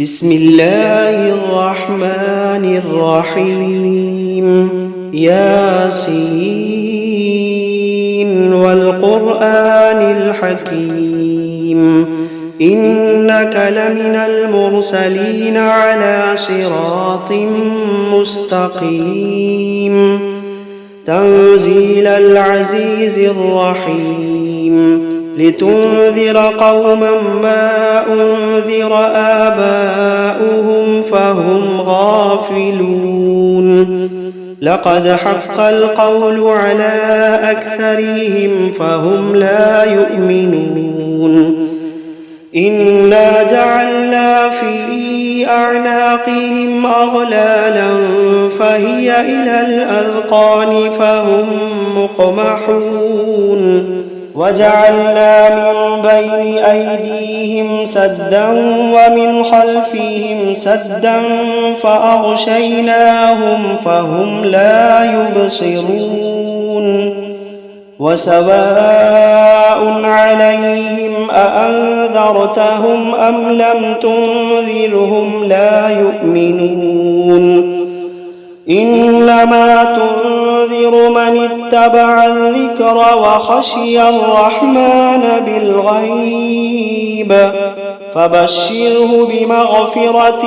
بسم الله الرحمن الرحيم ياسين والقرآن الحكيم إنك لمن المرسلين على صراط مستقيم تنزيل العزيز الرحيم لتنذر قوما ما أنذر آباؤهم فهم غافلون لقد حق القول على أكثرهم فهم لا يؤمنون إنا جعلنا في أعناقهم أغلالا فهي إلى الأذقان فهم مقمحون وجعلنا من بين أيديهم سدا ومن خلفهم سدا فأغشيناهم فهم لا يبصرون وسواء عليهم أأنذرتهم أم لم تنذرهم لا يؤمنون إنما تنذر من اتبع الذكر وخشي الرحمن بالغيب فبشره بمغفرة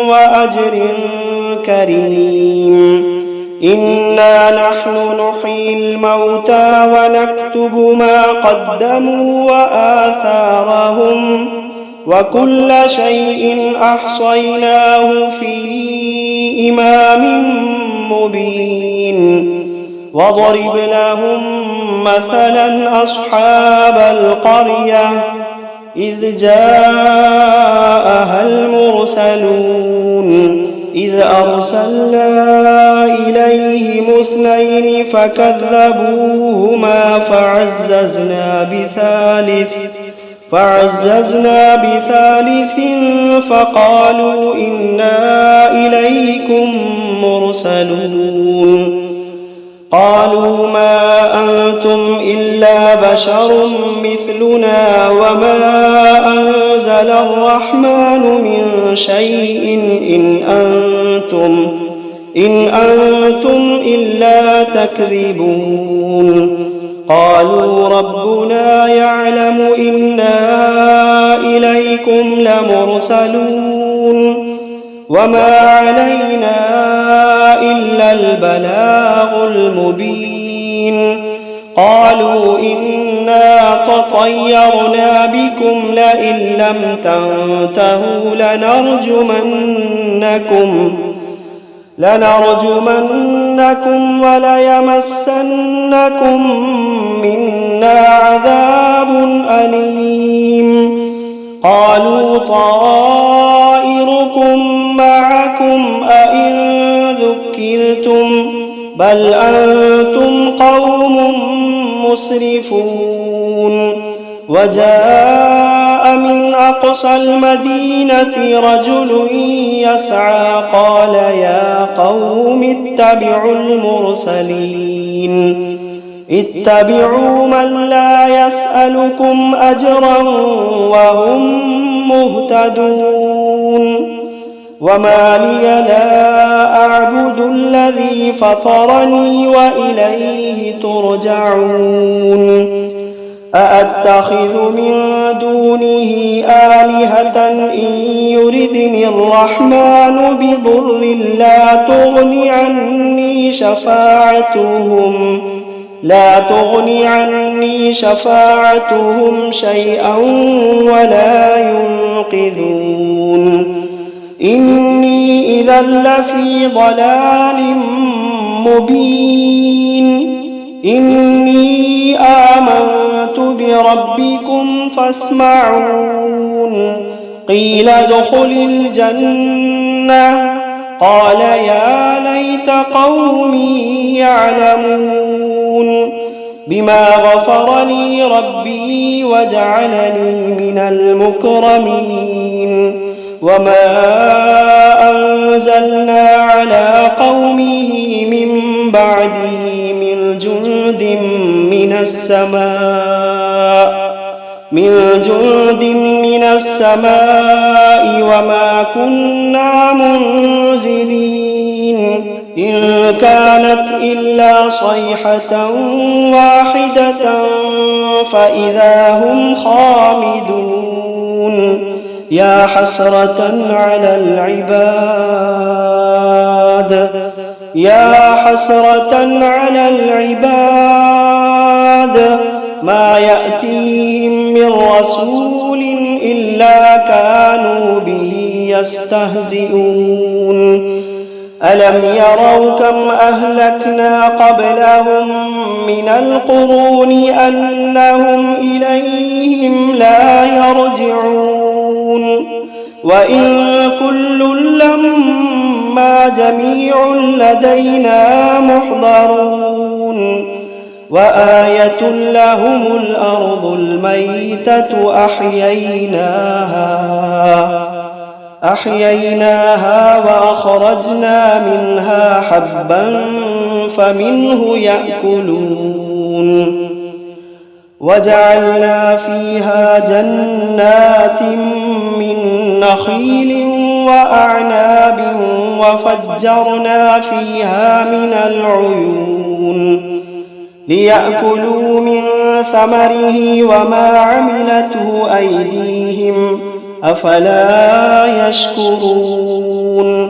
وأجر كريم إنا نحن نحيي الموتى ونكتب ما قدموا وآثارهم وكل شيء أحصيناه في إمام مبين واضرب لهم مثلا أصحاب القرية إذ جاءها المرسلون إذ أرسلنا إليهم اثنين فكذبوهما فعززنا بثالث فقالوا إنا إليكم مرسلون قالوا ما أنتم إلا بشر مثلنا وما أنزل الرحمن من شيء إن أنتم إلا تكذبون قالوا ربنا يعلم إنا إليكم لمرسلون وما علينا إلا البلاغ المبين قالوا إنا تطيرنا بكم لئن لم تنتهوا لنرجمنكم وليمسنكم منا عذاب أليم قالوا طائركم معكم أئن ذكرتم بل أنتم قوم مسرفون وجاء من أقصى المدينة رجل يسعى قال يا قوم اتبعوا من لا يسألكم أجرا وهم مهتدون وما لي لا أعبد الذي فطرني وإليه ترجعون أأتخذ من دونه آلهة إن يردني الرحمن بضر لا تغني عني شفاعتهم شيئا ولا ينقذون إني إذا لفي ضلال مبين إني آمنت بربكم فاسمعون قيل ادخل الجنة قال يا ليت قومي يعلمون بما غفر لي ربي وجعلني من المكرمين وما أنزلنا على قومه من بعده من جند من السماء من جند من السماء وما كنا منزلين إن كانت إلا صيحة واحدة فإذا هم خامدون يا حسرة على العباد يا حسرة على العباد ما يأتيهم من رسول إلا كانوا به يستهزئون ألم يروا كم أهلكنا قبلهم من القرون أنهم إليهم لا يرجعون وإن كل لما جميع لدينا محضرون وآية لهم الأرض الميتة أحييناها وأخرجنا منها حبا فمنه يأكلون وجعلنا فيها جنات من نخيل وأعناب وفجرنا فيها من العيون ليأكلوا من ثمره وما عملته أيديهم أفلا يشكرون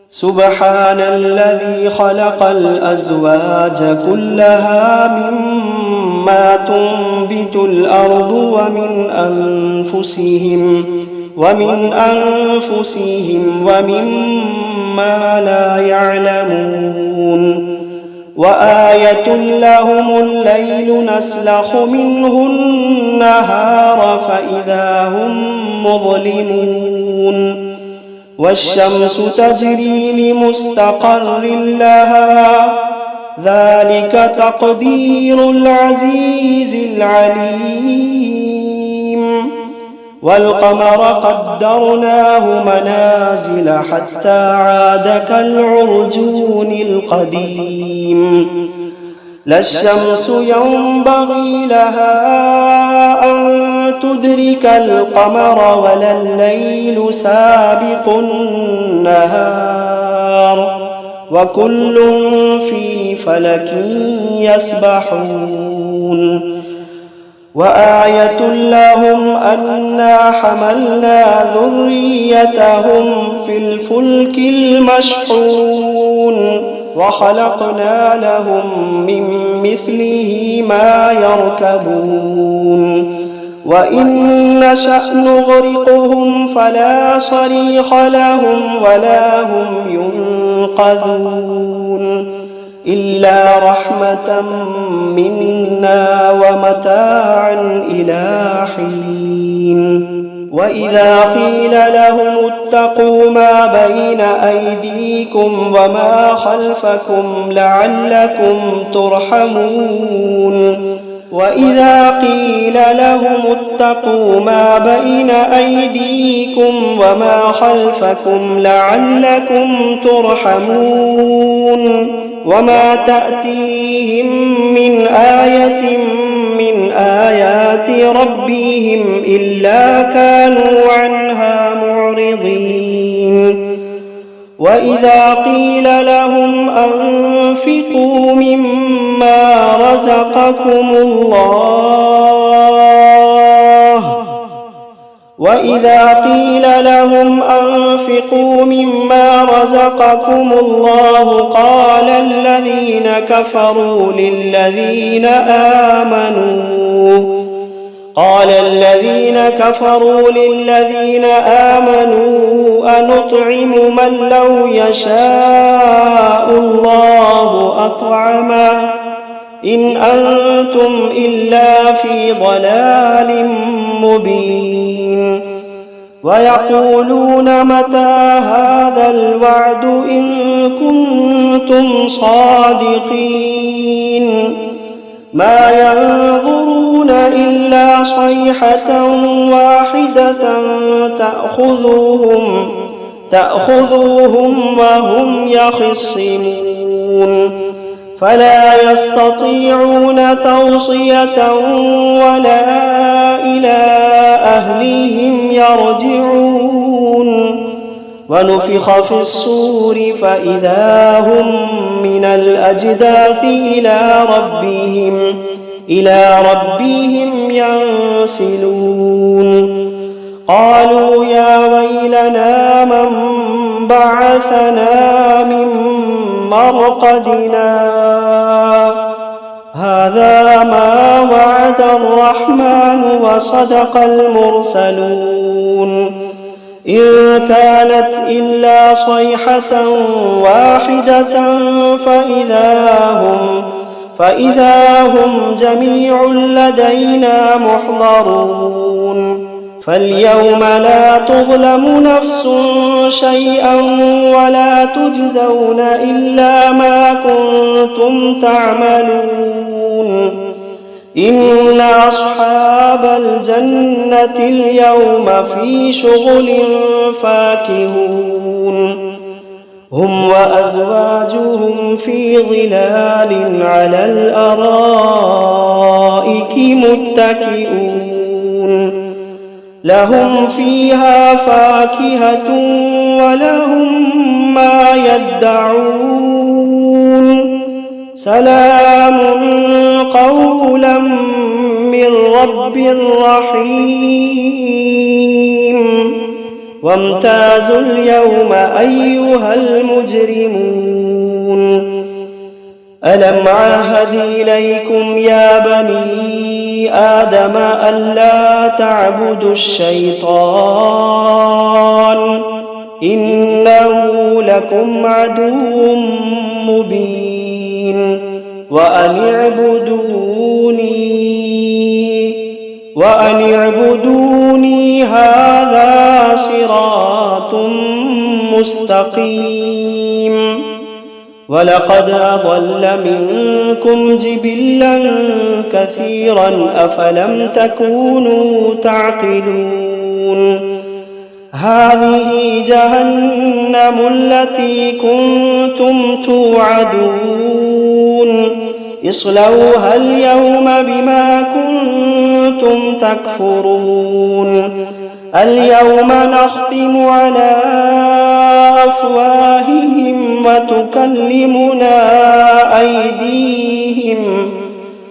سبحان الذي خلق الأزواج كلها مما تنبت الأرض ومن أنفسهم ومما لا يعلمون وآية لهم الليل نسلخ منه النهار فإذا هم مظلمون والشمس تجري لمستقر لها ذلك تقدير العزيز العليم والقمر قدرناه منازل حتى عاد كالعرجون القديم لا الشمس ينبغي لها أن تدرك القمر ولا الليل سابق النهار وكل في فلك يسبحون وآية لهم أنا حملنا ذريتهم في الفلك المشحون وخلقنا لهم من مثله ما يركبون وإن نشأ نغرقهم فلا صريخ لهم ولا هم ينقذون إلا رحمة منا ومتاعا إلى حين وإذا قيل لهم اتقوا ما بين أيديكم وما خلفكم لعلكم ترحمون وإذا قيل لهم اتقوا ما بين أيديكم وما خلفكم لعلكم ترحمون وما تأتيهم من آية من آيات ربهم إلا كانوا عنها معرضين وإذا قيل لهم أنفقوا مما رزقكم الله قال الذين كفروا للذين آمنوا أنطعم من لو يشاء الله أطعمه إن أنتم إلا في ضلال مبين ويقولون متى هذا الوعد إن كنتم صادقين ما ينظرون إلا صيحة واحدة تأخذوهم وهم يخصمون فلا يستطيعون توصية ولا إلى أهلهم يرجعون ونفخ في الصور فإذا هم من الأجداث إلى ربهم ينسلون قالوا يا ويلنا من بعثنا من مرقدنا هذا ما وعد الرحمن وصدق المرسلون إن كانت إلا صيحة واحدة فإذا هم جميع لدينا محضرون فاليوم لا تظلم نفس شيئا ولا تجزون إلا ما كنتم تعملون إن أصحاب الجنة اليوم في شغل فاكهون هم وأزواجهم في ظلال على الأرائك متكئون لهم فيها فاكهة ولهم ما يدعون سلام قولا من رب رحيم وامتازوا اليوم أيها المجرمون ألم عهد إليكم يا بني آدم ألا تعبدوا الشيطان إنه لكم عدو مبين وأن اعبدوني هذا صراط مستقيم ولقد أضل منكم جبلا كثيرا أفلم تكونوا تعقلون هذه جهنم التي كنتم توعدون اصلوها اليوم بما كنتم تكفرون اليوم نختم على أفواههم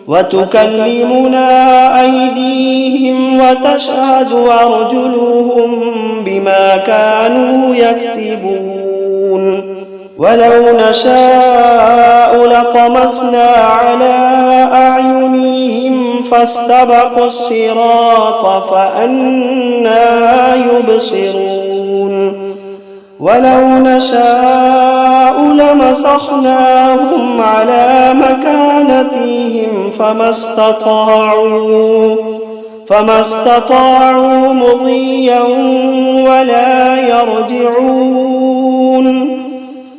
وتكلمنا أيديهم وتشهد أرجلهم بما كانوا يكسبون ولو نشاء لطمسنا على أعينهم فاستبقوا الصراط فأنى يبصرون ولو نشاء لمسخناهم على مكانتهم فما استطاعوا مضيا ولا يرجعون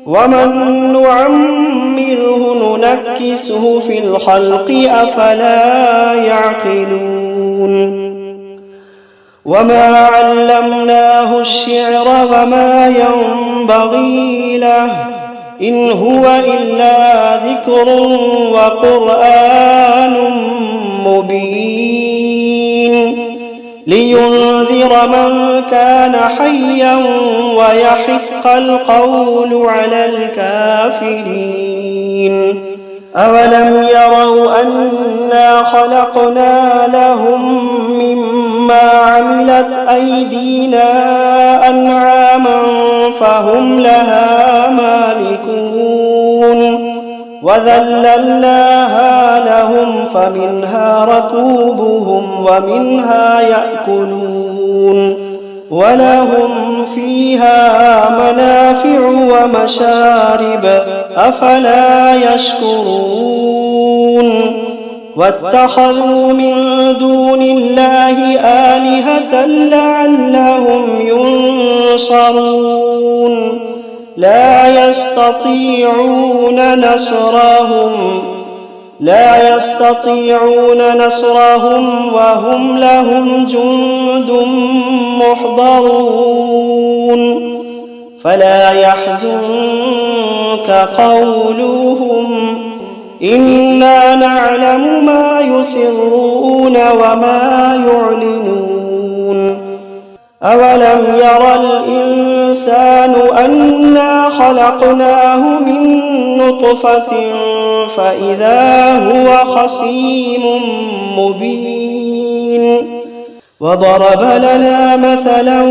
ومن نعمره ننكسه في الخلق أفلا يعقلون وما علمناه الشعر وما ينبغي له إن هو إلا ذكر وقرآن مبين لينذر من كان حيا ويحق القول على الكافرين أولم يروا أنا خلقنا لهم مما عملت أيدينا أنعاما فهم لها مالكون وذللناها لهم فمنها ركوبهم ومنها يأكلون ولهم فيها منافع ومشارب أفلا يشكرون واتخذوا من دون الله آلهة لعلهم ينصرون لا يستطيعون نصرهم وهم لهم جند محضرون فلا يحزنك قولهم إنا نعلم ما يسرون وما يعلنون أولم ير الإنسان أنا خلقناه من نطفة فإذا هو خصيم مبين وضرب لنا مثلا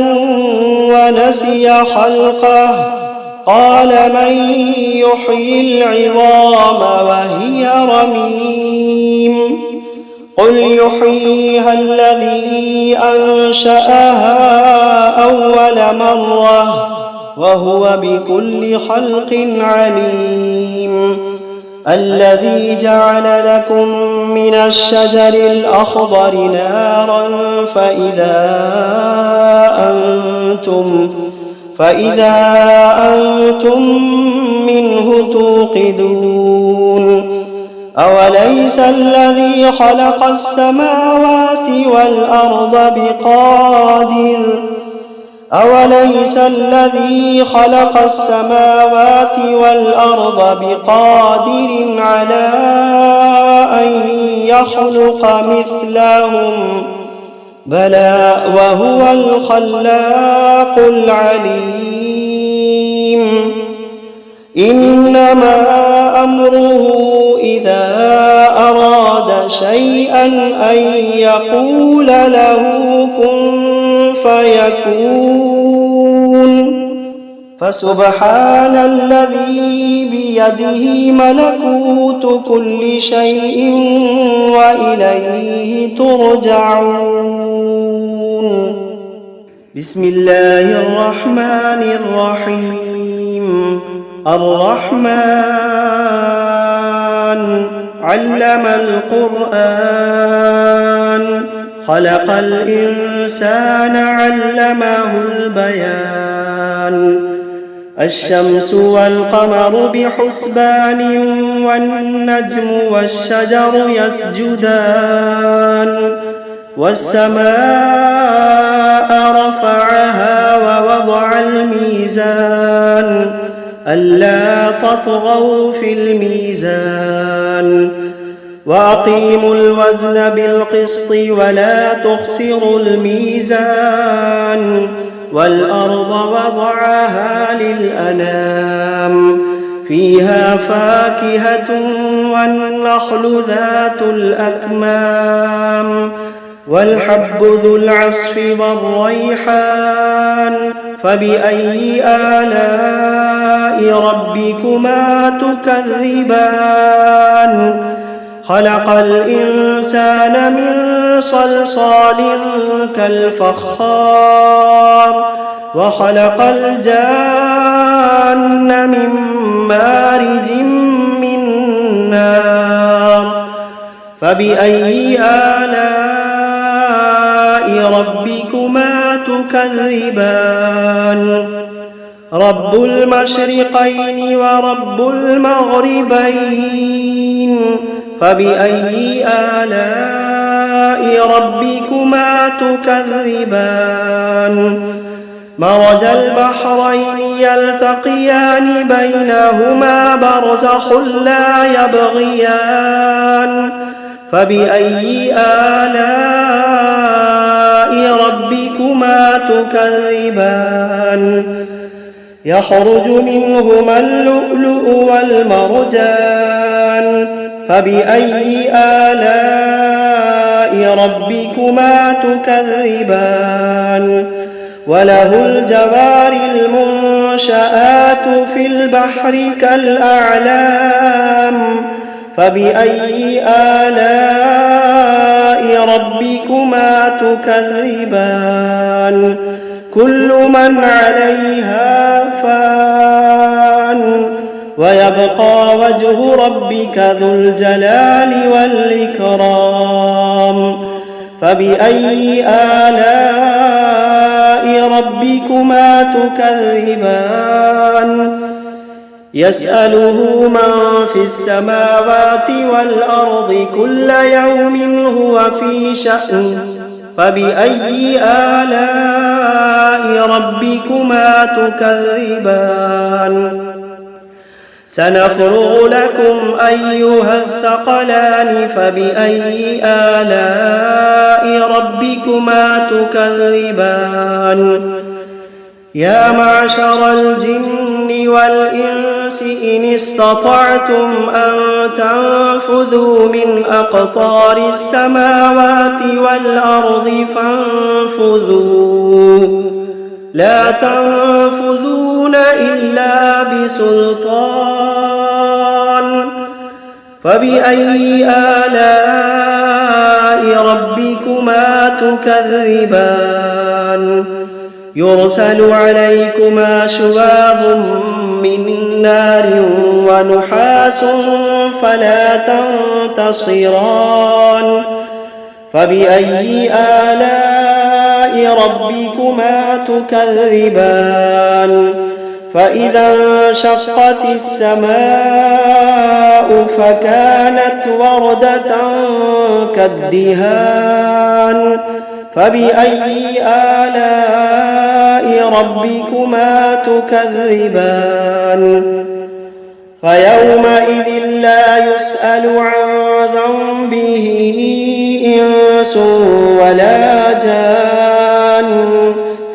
ونسي خلقه قال من يحيي العظام وهي رميم قل يحييها الذي أنشأها أول مرة وهو بكل خلق عليم الذي جعل لكم من الشجر الأخضر نارا فإذا أنتم منه توقدون أوليس الذي خلق السماوات والأرض بقادر على أن يخلق مثلهم بلى وهو الخلاق العليم إنما أمره إذا أراد شيئا أن يقول له كن فيكون فسبحان الذي بيده ملكوت كل شيء وإليه ترجعون بسم الله الرحمن الرحيم الرحمن علم القرآن خلق الإنسان علمه البيان الشمس والقمر بحسبان والنجم والشجر يسجدان والسماء رفعها ووضع الميزان ألا تطغوا في الميزان وأقيموا الوزن بالقسط ولا تخسروا الميزان والأرض وضعها للأنام فيها فاكهة والنخل ذات الأكمام والحب ذو العصف والريحان فبأي آلاء ربكما تكذبان خلق الإنسان من صلصال كالفخار وخلق الجان من مارج من نار فبأي آلاء ربكما تكذبان رب المشرقين ورب المغربين فبأي آلاء ربكما تكذبان مرج البحرين يلتقيان بينهما برزخ لا يبغيان فبأي آلاء ربكما تكذبان يخرج منهما اللؤلؤ والمرجان فبأي آلاء ربكما تكذبان وله الجوار المنشآت في البحر كالأعلام فبأي آلاء ربكما تكذبان كل من عليها فان ويبقى وجه ربك ذو الجلال والإكرام فبأي آلاء ربكما تكذبان يسأله من في السماوات والأرض كل يوم هو في شأن فبأي آلاء ربكما تكذبان سنفرغ لكم أيها الثقلان فبأي آلاء ربكما تكذبان يا معشر الجن والإنس إن استطعتم أن تنفذوا من أقطار السماوات والأرض فانفذوا لا تنفذون إلا بسلطان فبأي آلاء ربكما تكذبان يرسل عليكما شواظ من نار ونحاس فلا تنتصران فبأي آلاء ربكما تكذبان فإذا انشقت السماء فكانت وردة كالدهان فبأي آلاء ربكما تكذبان فيومئذ لا يسأل عن ذنبه إنس ولا جان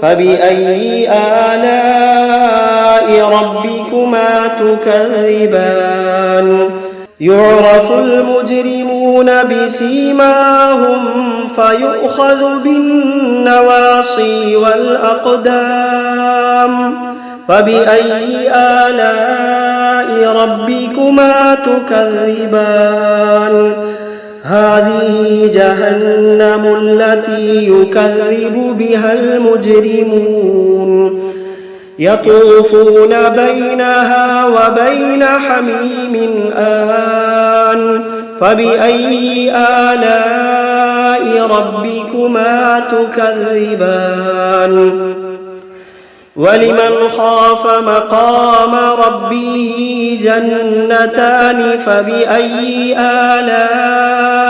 فبأي آلاء ربكما تكذبان يعرف المجرمون بسيماهم فيؤخذ بالنواصي والأقدام فبأي آلاء ربكما تكذبان هذه جهنم التي يكذب بها المجرمون يطوفون بينها وبين حميم آن فبأي آلاء ربكما تكذبان ولمن خاف مقام ربه جنتان فبأي آلاء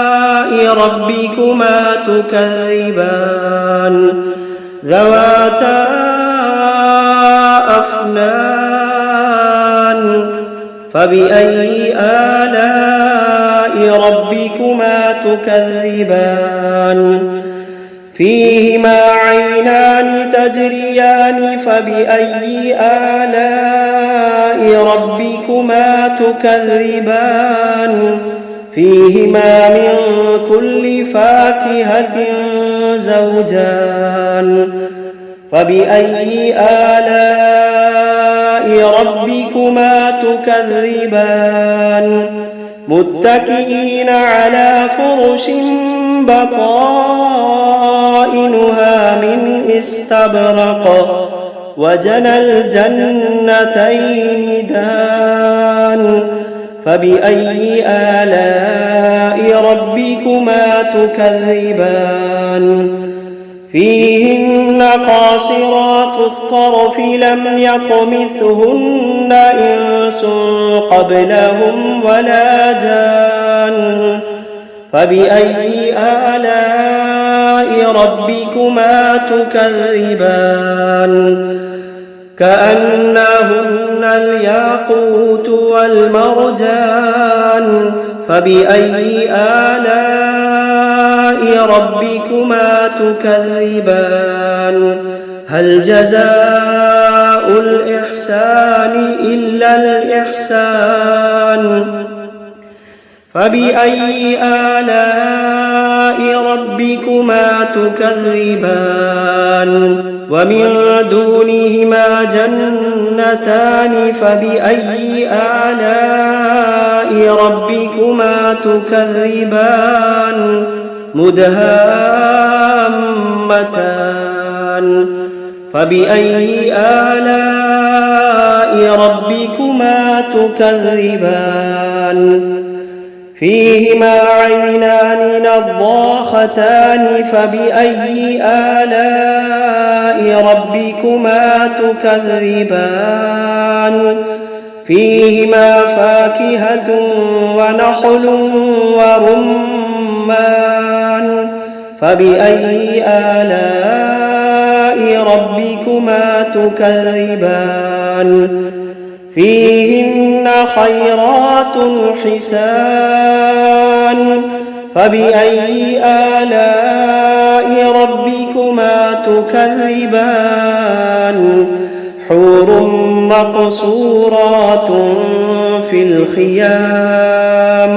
ربكما تكذبان ذواتا أفنان فبأي آلاء ربكما تكذبان فيهما عينان تجريان فبأي آلاء ربكما تكذبان فيهما من كل فاكهة زوجان فبأي آلاء ربكما تكذبان متكئين على فرش بطائنها من استبرق وجنى الجنتين دان فبأي آلاء ربكما تكذبان فيهن قاصرات الطرف لم يطمثهن إنس قبلهم ولا جان فبأي آلاء ربكما تكذبان كأنهن الياقوت والمرجان فبأي آلاء ربكما تكذبان هل جزاء الإحسان إلا الإحسان فبأي آلاء ربكما تكذبان ومن دونهما جنتان فبأي آلاء ربكما تكذبان مدهامتان فبأي آلاء ربكما تكذبان فيهما عينان نضاختان فبأي آلاء ربكما تكذبان فيهما فاكهة ونخل ورمان فبأي آلاء ربكما تكذبان فيهن خيرات حسان فبأي آلاء ربكما تكذبان حور مقصورات في الخيام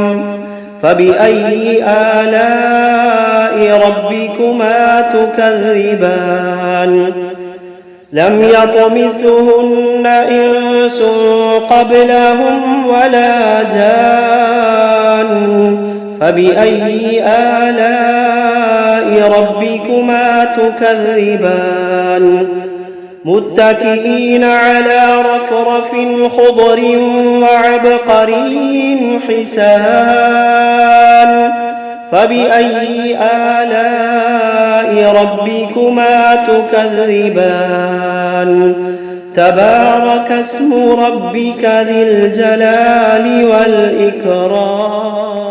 فبأي آلاء ربكما تكذبان لم يطمثهن إنس قبلهم ولا جان فبأي آلاء ربكما تكذبان متكئين على رفرف خضر وعبقري حسان فبأي آلاء ربكما تكذبان تبارك اسم ربك ذي الجلال والإكرام.